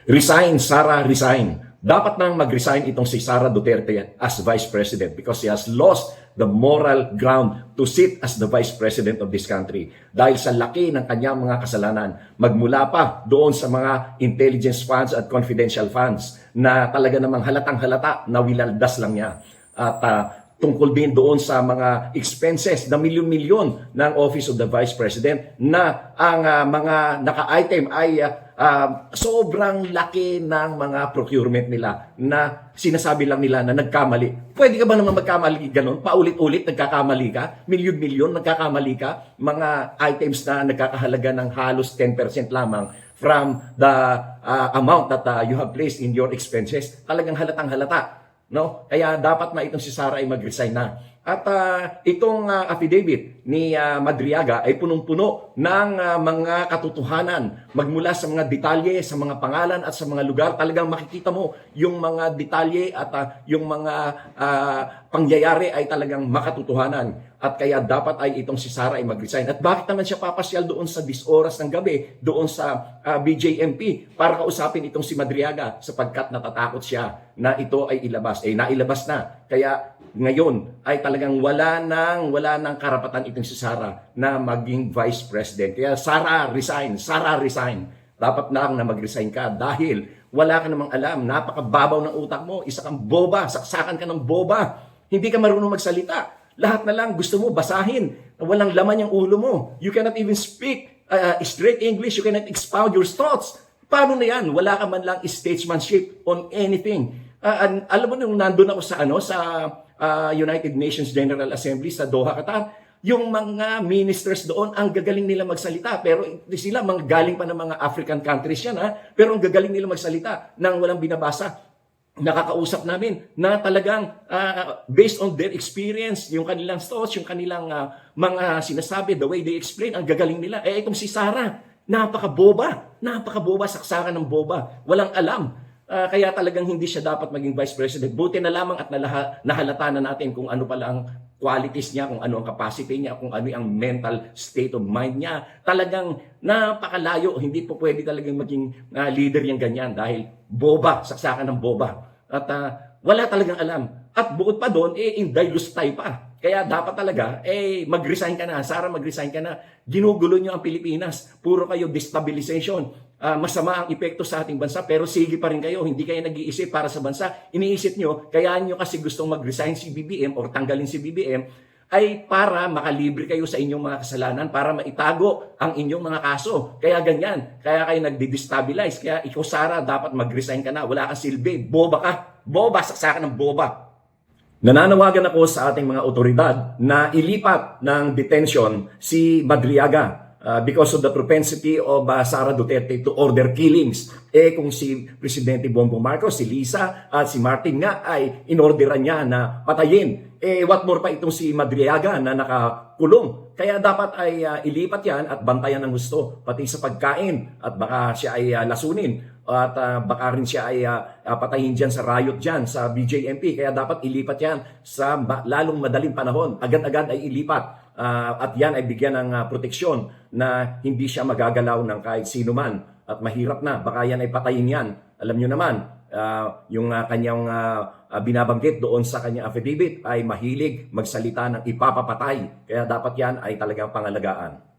Resign, Sara, resign. Dapat nang mag-resign itong si Sara Duterte as Vice President because she has lost the moral ground to sit as the Vice President of this country. Dahil sa laki ng kanyang mga kasalanan, magmula pa doon sa mga intelligence funds at confidential funds na talaga namang halatang-halata na wilaldas lang niya. At tungkol din doon sa mga expenses na milyon-milyon ng Office of the Vice President na ang mga naka-item ay sobrang laki ng mga procurement nila na sinasabi lang nila na nagkamali. Pwede ka ba naman magkamali ganun? Paulit-ulit nagkakamali ka? Milyon-milyon nagkakamali ka? Mga items na nagkakahalaga ng halos 10% lamang from the amount that you have placed in your expenses. Talagang halatang halata. No? Kaya dapat na itong si Sara ay mag-resign na. At itong affidavit ni Madriaga ay punong-puno ng mga katotohanan magmula sa mga detalye, sa mga pangalan at sa mga lugar. Talagang makikita mo yung mga detalye at yung mga pangyayari ay talagang makatotohanan. At kaya dapat ay itong si Sara ay mag-resign. At bakit naman siya papasyal doon sa 10 oras ng gabi, doon sa BJMP para kausapin itong si Madriaga sapagkat natatakot siya na ito ay ilabas. Nailabas na. Kaya ngayon ay talagang wala nang karapatan itong si Sara na maging Vice President. Kaya Sara, resign. Sara, resign. Dapat na mag-resign ka dahil wala ka namang alam. Napakababaw ng utak mo. Isa kang boba. Saksakan ka ng boba. Hindi ka marunong magsalita. Lahat na lang gusto mo basahin. Walang laman yung ulo mo. You cannot even speak straight English. You cannot expound your thoughts. Paano na yan? Wala ka man lang statesmanship on anything. Alam mo nung nandun ako sa United Nations General Assembly sa Doha, Qatar, yung mga ministers doon, ang gagaling nila magsalita. Pero sila, mga galing pa ng mga African countries yan, pero ang gagaling nila magsalita nang walang binabasa. Nakakausap namin na talagang based on their experience, yung kanilang thoughts, yung kanilang mga sinasabi, the way they explain, ang gagaling nila. Itong si Sara, napakaboba, saksakan ng boba, walang alam. Kaya talagang hindi siya dapat maging Vice President. Buti na lamang at nahalata na natin kung ano pala ang qualities niya, kung ano ang capacity niya, kung ano ang mental state of mind niya. Talagang napakalayo. Hindi po pwede talagang maging leader yung ganyan dahil boba, saksakan ng boba. At wala talagang alam. At bukod pa doon, indilus tayo pa. Kaya dapat talaga, mag-resign ka na. Sara, mag-resign ka na. Ginugulo nyo ang Pilipinas. Puro kayo destabilization. Masama ang epekto sa ating bansa, pero sige pa rin kayo. Hindi kayo nag-iisip para sa bansa. Iniisip nyo, kaya nyo kasi gustong mag-resign si BBM or tanggalin si BBM, ay para makalibre kayo sa inyong mga kasalanan, para maitago ang inyong mga kaso. Kaya ganyan. Kaya kayo nagdi-destabilize. Kaya ikaw, Sara, dapat mag-resign ka na. Wala kang silbi. Boba ka. Boba, saksakan ng boba. Nananawagan ako sa ating mga otoridad na ilipat ng detention si Madriaga because of the propensity of Sara Duterte to order killings. Kung si Presidente Bongbong Marcos, si Lisa at si Martin nga ay inorderan niya na patayin. What more pa itong si Madriaga na nakakulong. Kaya dapat ay ilipat yan at bantayan ng gusto, pati sa pagkain. At baka siya ay lasunin. At baka rin siya ay patayin dyan sa riot dyan, sa BJMP. Kaya dapat ilipat yan sa lalong madaling panahon. Agad-agad ay ilipat. At yan ay bigyan ng proteksyon na hindi siya magagalaw ng kahit sino man. At mahirap na, baka yan ay patayin yan. Alam nyo naman, yung kanyang binabanggit doon sa kanyang affidavit ay mahilig magsalita ng ipapapatay. Kaya dapat yan ay talagang pangalagaan.